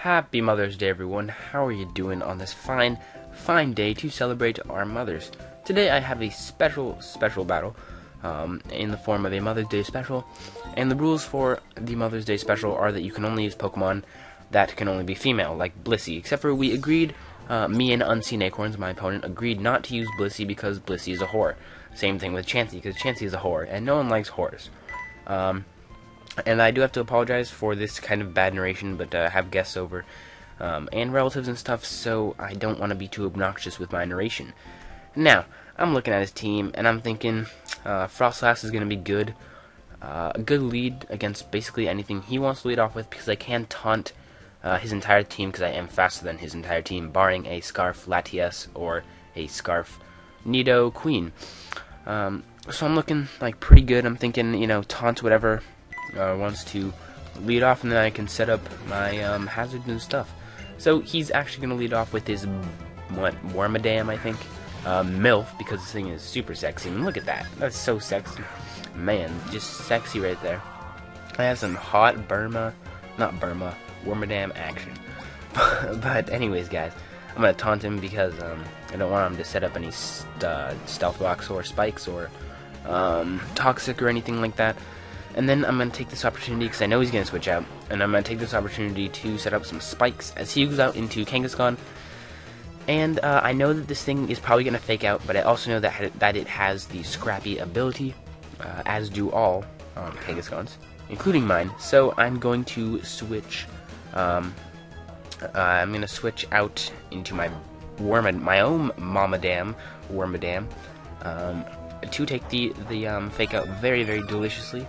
Happy Mother's Day, everyone. How are you doing on this fine day to celebrate our mothers? Today I have a special battle in the form of a Mother's Day special, and the rules for the Mother's Day special are that you can only use Pokemon that can only be female, like Blissey, except for we agreed, me and Unseen Acorns, my opponent, agreed not to use Blissey because Blissey is a whore. Same thing with Chansey, because Chansey is a whore, and no one likes whores. And I do have to apologize for this kind of bad narration, but I have guests over, and relatives and stuff, so I don't want to be too obnoxious with my narration. Now, I'm looking at his team, and I'm thinking, Froslass is going to be good. A good lead against basically anything he wants to lead off with, because I can taunt his entire team, because I am faster than his entire team, barring a Scarf Latias or a Scarf Nidoqueen. So I'm looking, like, pretty good. I'm thinking, taunt whatever wants to lead off, and then I can set up my hazards and stuff. So he's actually going to lead off with his Wormadam, I think. MILF, because this thing is super sexy. I mean, look at that. That's so sexy. Man, just sexy right there. I have some hot Wormadam action. But anyways, guys, I'm going to taunt him because I don't want him to set up any Stealth Rocks or Spikes or Toxic or anything like that. And then I'm going to take this opportunity, because I know he's going to switch out, and I'm going to take this opportunity to set up some Spikes as he goes out into Kangaskhan. And I know that this thing is probably going to fake out, but I also know that it has the Scrappy ability, as do all Kangaskhan's, including mine. So I'm going to switch. I'm going to switch out into my own Wormadam, to take the fake out very, very deliciously,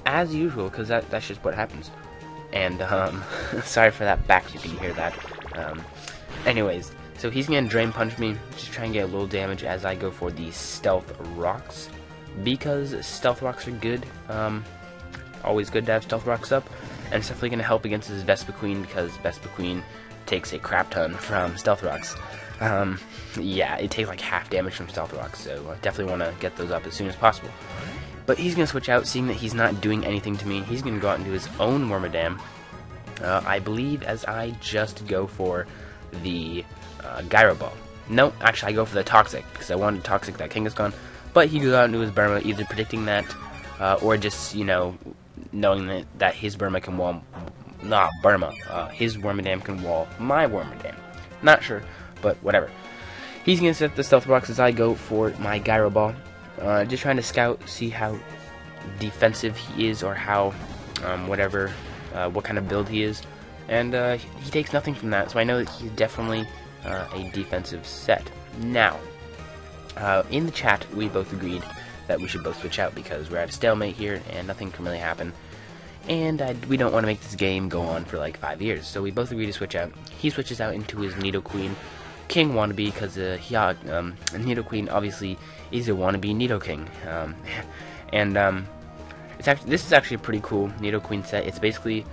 as usual, because that's just what happens. And sorry for that back, you can hear that. Anyways, so he's gonna Drain Punch me, just try and get a little damage as I go for the Stealth Rocks, because Stealth Rocks are good. Always good to have Stealth Rocks up, and it's definitely gonna help against his Vespiquen, because Vespiquen takes a crap ton from Stealth Rocks. Yeah, it takes like half damage from Stealth Rocks, so I definitely want to get those up as soon as possible. But he's going to switch out, seeing that he's not doing anything to me. He's going to go out and do his own Wormadam, I believe, as I just go for the Gyro Ball. No, actually I go for the Toxic, because I wanted to Toxic that Kangaskhan, but he goes out and do his Burma, either predicting that, or just, knowing that his Burma can wall, his Wormadam can wall my Wormadam. Not sure, but whatever. He's going to set the Stealth Rocks as I go for my Gyro Ball. Just trying to scout, see how defensive he is, or how, what kind of build he is. And he takes nothing from that, so I know that he's definitely a defensive set. Now, in the chat, we both agreed that we should both switch out, because we're at a stalemate here, and nothing can really happen. And we don't want to make this game go on for like 5 years, so we both agree to switch out. He switches out into his Nidoqueen King wannabe, because Nidoqueen obviously is a wannabe Nidoking. This is actually a pretty cool Nidoqueen set. It's basically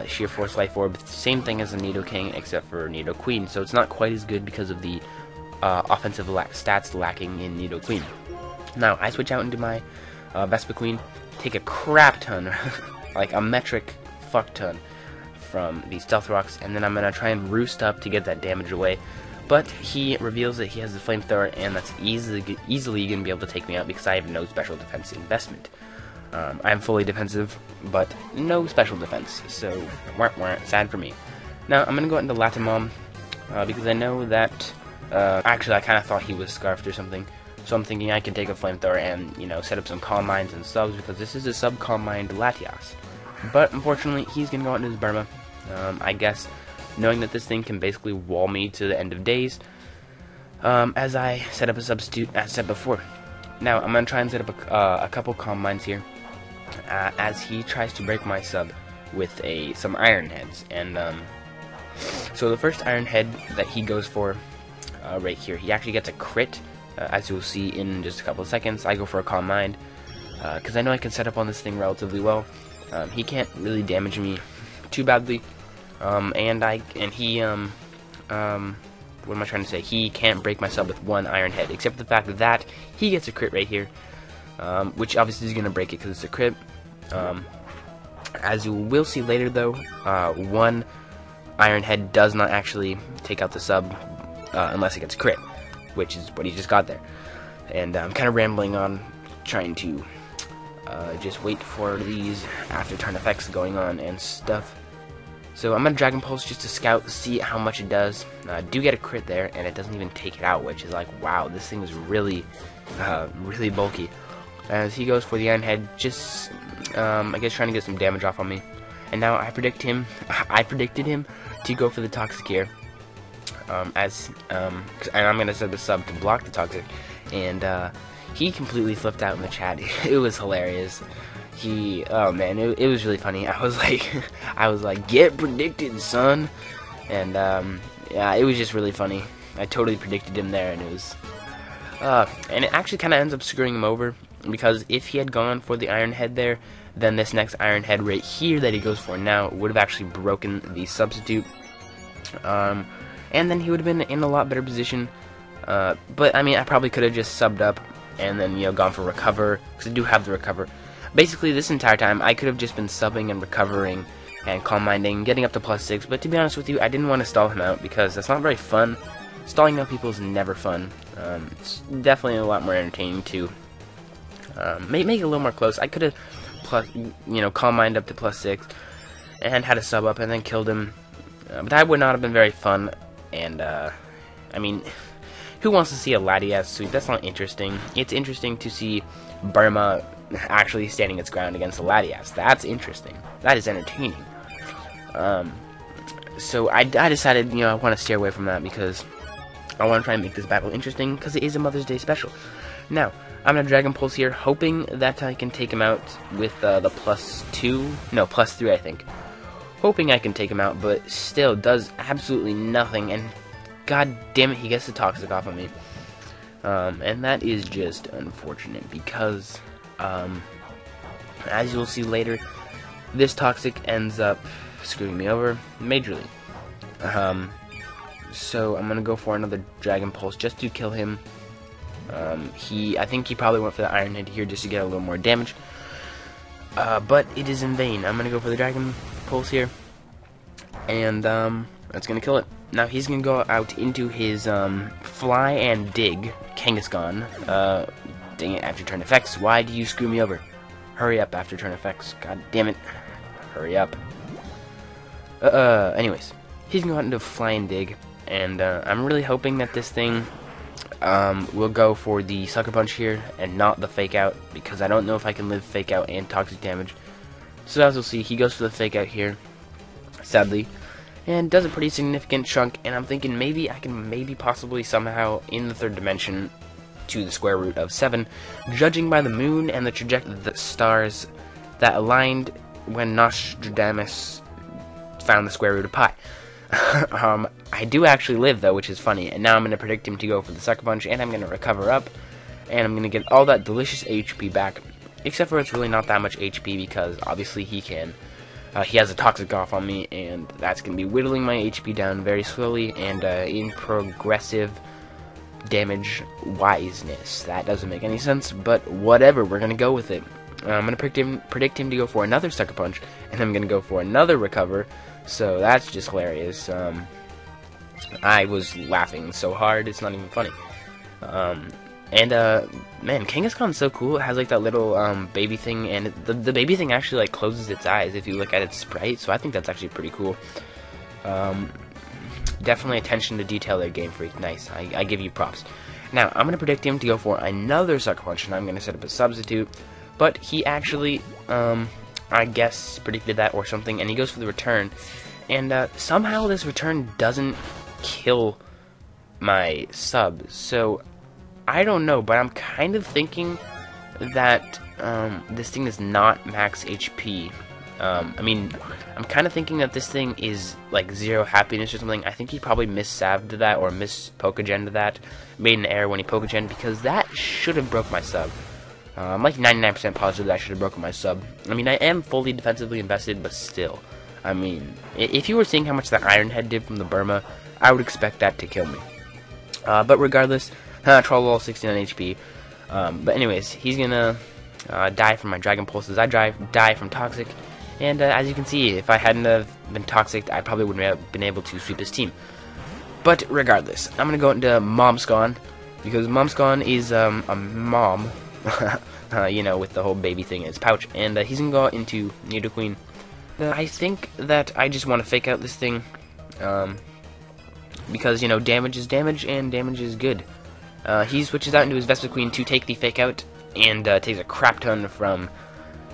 Sheer Force Life Orb, same thing as a Nidoking except for Nidoqueen, so it's not quite as good because of the offensive stats lacking in Nidoqueen. Now, I switch out into my Vespiquen, take a crap ton, like a metric fuck ton from the Stealth Rocks, and then I'm going to try and roost up to get that damage away. But he reveals that he has the Flamethrower, and that's easily going to be able to take me out, because I have no special defense investment. I'm fully defensive, but no special defense, so sad for me. Now, I'm going to go into Latimom, because I know that, actually I kind of thought he was Scarfed or something, so I'm thinking I can take a Flamethrower and, set up some Calm Minds and subs, because this is a sub-Calm Mind Latias. But, unfortunately, he's going to go out into his Burma, I guess, knowing that this thing can basically wall me to the end of days, as I set up a substitute, as said before. Now, I'm going to try and set up a couple Calm Minds here, as he tries to break my sub with some Iron Heads. And, so the first Iron Head that he goes for, right here, he actually gets a crit, as you'll see in just a couple of seconds. I go for a Calm Mind, because I know I can set up on this thing relatively well. He can't really damage me too badly. What am I trying to say? He can't break my sub with one Iron Head, except for the fact that he gets a crit right here, which obviously is going to break it because it's a crit. As you will see later, though, one Iron Head does not actually take out the sub unless it gets crit, which is what he just got there. And I'm kind of rambling on, trying to just wait for these after turn effects going on and stuff. So I'm gonna Dragon Pulse just to scout, see how much it does. Do get a crit there, and it doesn't even take it out, which is like, wow, this thing is really, really bulky. As he goes for the Iron Head, just I guess trying to get some damage off on me. And now I predicted him to go for the Toxic here. And I'm gonna set the sub to block the Toxic, and he completely flipped out in the chat. It was hilarious. Oh man, it was really funny. I was like, get predicted, son. And yeah, it was just really funny. I totally predicted him there, and it was and it actually kind of ends up screwing him over, because if he had gone for the Iron Head there, then this next Iron Head right here that he goes for now would have actually broken the substitute, and then he would have been in a lot better position. But I mean, I probably could have just subbed up and then, you know, gone for recover, because I do have the recover. Basically, this entire time, I could have just been subbing and recovering and calm minding, getting up to +6, but to be honest with you, I didn't want to stall him out, because that's not very fun. Stalling out people is never fun. It's definitely a lot more entertaining to make it a little more close. I could have calm mind up to +6 and had a sub up and then killed him, but that would not have been very fun. And I mean, who wants to see a Latias sweep? That's not interesting. It's interesting to see Burma actually standing its ground against the Latias. That's interesting. That is entertaining. So I decided, I want to steer away from that, because I want to try and make this battle interesting, because it is a Mother's Day special. Now, I'm going to Dragon Pulse here, hoping that I can take him out with the +3, I think. Hoping I can take him out, but still does absolutely nothing, and god damn it, he gets the Toxic off of me. And that is just unfortunate, because as you'll see later, this Toxic ends up screwing me over majorly. So I'm gonna go for another Dragon Pulse just to kill him. I think he probably went for the Iron Head here just to get a little more damage, but it is in vain. I'm gonna go for the Dragon Pulse here, and that's gonna kill it. Now he's gonna go out into his Fly and Dig Kangaskhan. Dang it, after turn effects. Why do you screw me over? Hurry up after turn effects. God damn it. Hurry up. Anyways, he's gonna go out into Fly and Dig, and I'm really hoping that this thing will go for the Sucker Punch here and not the Fake Out, because I don't know if I can live Fake Out and Toxic damage. So as you'll see, he goes for the Fake Out here, sadly, and does a pretty significant chunk, and I'm thinking maybe I can possibly somehow in the third dimension to the square root of 7, judging by the moon and the trajectory of the stars that aligned when Nostradamus found the square root of pi. I do actually live, though, which is funny, and now I'm going to predict him to go for the Sucker Punch, and I'm going to recover up, and I'm going to get all that delicious HP back, except for it's really not that much HP, because obviously he has a Toxic off on me, and that's going to be whittling my HP down very slowly, and in progressive damage wiseness. That doesn't make any sense, but whatever, we're going to go with it. I'm going to predict him to go for another Sucker Punch, and I'm going to go for another Recover, so that's just hilarious. I was laughing so hard, it's not even funny. Man, Kangaskhan's so cool. It has like that little baby thing, and the baby thing actually like closes its eyes if you look at its sprite, so I think that's actually pretty cool. Definitely attention to detail there, Game Freak. Nice. I give you props. Now, I'm going to predict him to go for another Sucker Punch, and I'm going to set up a substitute, but he actually, I guess, predicted that or something, and he goes for the return, and somehow this return doesn't kill my sub, so I don't know, but I'm kind of thinking that this thing is not max HP. I mean, I'm kind of thinking that this thing is like 0 happiness or something. I think he probably miss-saved that or miss-Pokegen'd that, made an error when he Pokegen'd, because that should have broke my sub. I'm like 99% positive that should have broken my sub. I mean, I am fully defensively invested, but still. I mean, if you were seeing how much that Iron Head did from the Burma, I would expect that to kill me. But regardless, Trollol 69 HP. But anyways, he's gonna die from my Dragon Pulses. I die from Toxic, And as you can see, if I hadn't have been toxic, I probably wouldn't have been able to sweep his team. But regardless, I'm gonna go into Momscon, because Momscon is a mom, you know, with the whole baby thing in his pouch, and he's gonna go into Nidoqueen. I think that I just want to fake out this thing, because, you know, damage is damage, and damage is good. He switches out into his Vespiquen to take the fake out, and takes a crap ton from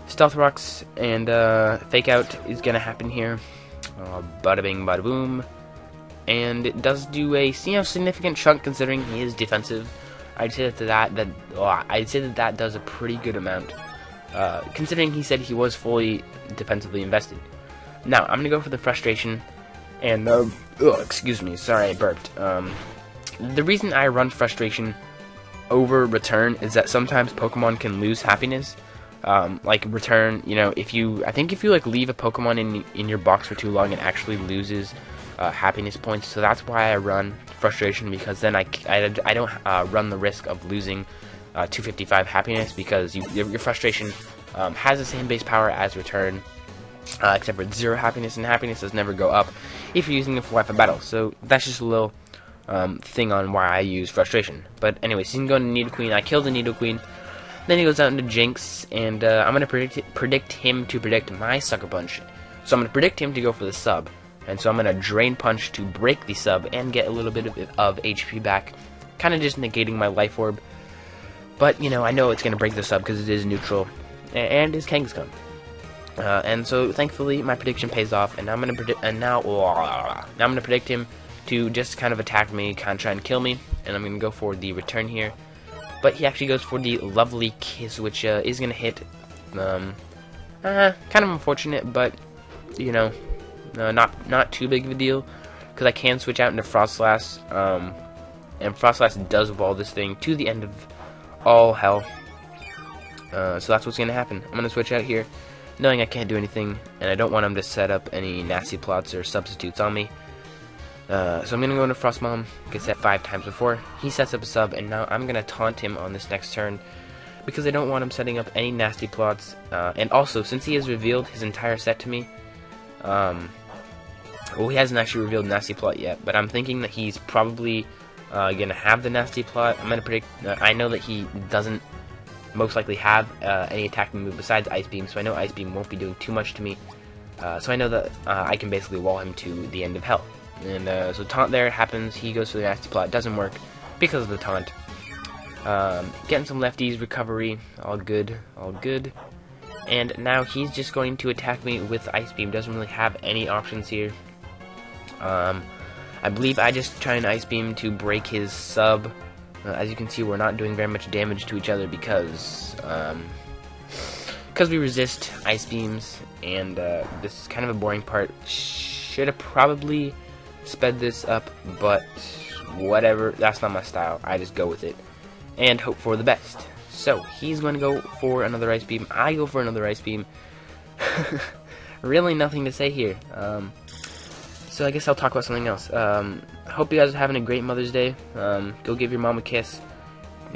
Stealth Rocks, and fake out is gonna happen here. Bada bing, bada boom. And it does do a significant chunk considering he is defensive. I'd say that does a pretty good amount, considering he said he was fully defensively invested. Now I'm gonna go for the frustration, and excuse me, sorry I burped. The reason I run frustration over return is that sometimes Pokemon can lose happiness. Like return, you know, I think if you like leave a Pokemon in your box for too long, it actually loses happiness points. So that's why I run frustration, because then I don't run the risk of losing 255 happiness, because your frustration has the same base power as return, except for 0 happiness, and happiness does never go up if you're using it for Wi-Fi battle. So that's just a little thing on why I use frustration. But anyways, he's going to Nidoqueen. I kill the Nidoqueen. Then he goes out into Jinx, and I'm going to predict him to predict my Sucker Punch. So I'm going to predict him to go for the sub. And so I'm going to Drain Punch to break the sub and get a little bit of HP back. Kind of just negating my Life Orb. But, you know, I know it's going to break the sub because it is neutral. And his Kangaskhan. And so, thankfully, my prediction pays off. And I'm going to predict... And now I'm going to predict him to just kind of attack me, kind of try and kill me. And I'm going to go for the return here. But he actually goes for the Lovely Kiss, which is going to hit. Kind of unfortunate, but, you know... not too big of a deal, because I can switch out into Froslass, and Froslass does wall this thing to the end of all hell. So that's what's going to happen. I'm going to switch out here, knowing I can't do anything, and I don't want him to set up any nasty plots or substitutes on me. So I'm going to go into Frostmom, like I said 5 times before. He sets up a sub, and now I'm going to taunt him on this next turn, because I don't want him setting up any nasty plots. And also, since he has revealed his entire set to me, well, he hasn't actually revealed Nasty Plot yet, but I'm thinking that he's probably going to have the Nasty Plot. I'm going to predict... I know that he doesn't most likely have any attacking move besides Ice Beam, so I know Ice Beam won't be doing too much to me. So I know that I can basically wall him to the end of hell. And so taunt there happens, he goes for the Nasty Plot, doesn't work because of the taunt. Getting some lefties, recovery, all good, all good. And now he's just going to attack me with Ice Beam, doesn't really have any options here. I believe I just try an Ice Beam to break his sub. As you can see, we're not doing very much damage to each other because we resist Ice Beams, and this is kind of a boring part. Should have probably sped this up, but whatever, that's not my style. I just go with it and hope for the best. So, he's going to go for another Ice Beam. I go for another Ice Beam. Really nothing to say here. So I guess I'll talk about something else. Hope you guys are having a great Mother's Day. Go give your mom a kiss.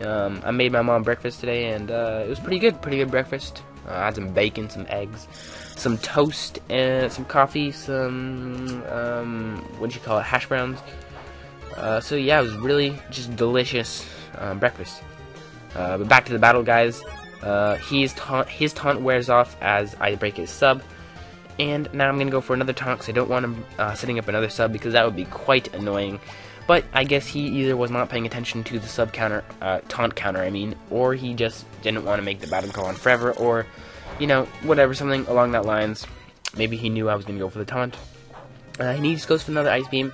I made my mom breakfast today, and it was pretty good breakfast. I had some bacon, some eggs, some toast, and some coffee, some, hash browns. So yeah, it was really just delicious breakfast. But back to the battle, guys. His taunt wears off as I break his sub. And now I'm going to go for another taunt, because I don't want him setting up another sub, because that would be quite annoying. But I guess he either was not paying attention to the sub counter, taunt counter, I mean, or he just didn't want to make the battle go on forever, or, you know, whatever, something along that lines. Maybe he knew I was going to go for the taunt. And he just goes for another Ice Beam.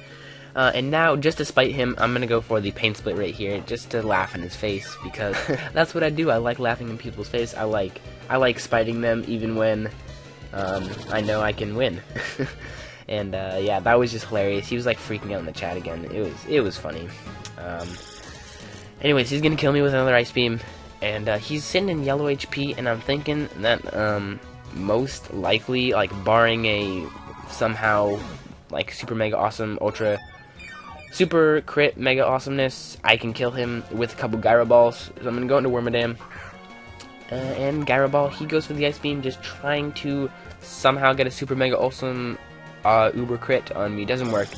And now, just to spite him, I'm going to go for the Pain Split right here, just to laugh in his face, because that's what I do. I like laughing in people's face. I like spiting them, even when I know I can win. And yeah, that was just hilarious. He was like freaking out in the chat again. It was funny. Anyways, he's gonna kill me with another Ice Beam, and he's sitting in yellow HP, and I'm thinking that most likely, like barring a somehow like super mega awesome ultra super crit mega awesomeness, I can kill him with a couple Gyro Balls. So I'm gonna go into Wormadam. And Gyro Ball, he goes for the Ice Beam, just trying to somehow get a super mega awesome uber crit on me. Doesn't work.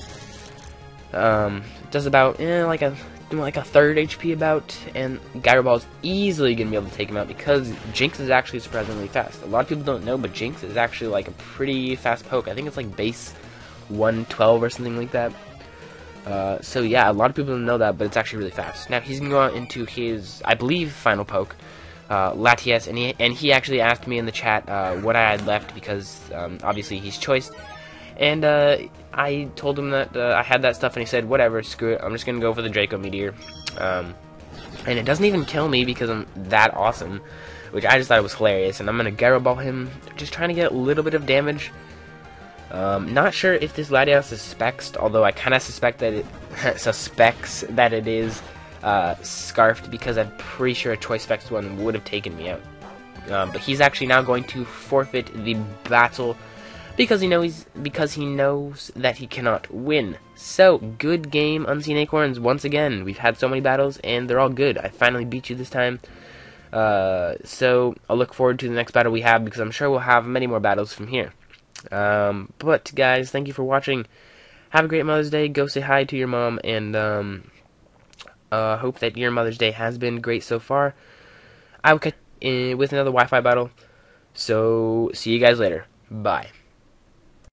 It does about like a third HP about, and Gyro Ball's easily gonna be able to take him out because Jinx is actually surprisingly fast. A lot of people don't know, but Jinx is actually like a pretty fast poke. I think it's like base 112 or something like that. So yeah, a lot of people don't know that, but it's actually really fast. Now he's gonna go out into his, I believe, final poke, Latias, and he actually asked me in the chat what I had left because obviously he's choiced, and I told him that I had that stuff, and he said, whatever, screw it, I'm just gonna go for the Draco Meteor, and it doesn't even kill me because I'm that awesome, which I just thought was hilarious, and I'm gonna Gyro Ball him, just trying to get a little bit of damage. Not sure if this Latias suspects, although I kind of suspect that it suspects that it is Scarfed, because I'm pretty sure a Choice Specs one would have taken me out. But he's actually now going to forfeit the battle because he knows that he cannot win. So good game, Unseen Acorns. Once again, we've had so many battles and they're all good. I finally beat you this time. So I'll look forward to the next battle we have because I'm sure we'll have many more battles from here. But guys, thank you for watching. Have a great Mother's Day. Go say hi to your mom, and hope that your Mother's Day has been great so far. I will catch with another Wi-Fi battle. So see you guys later. Bye.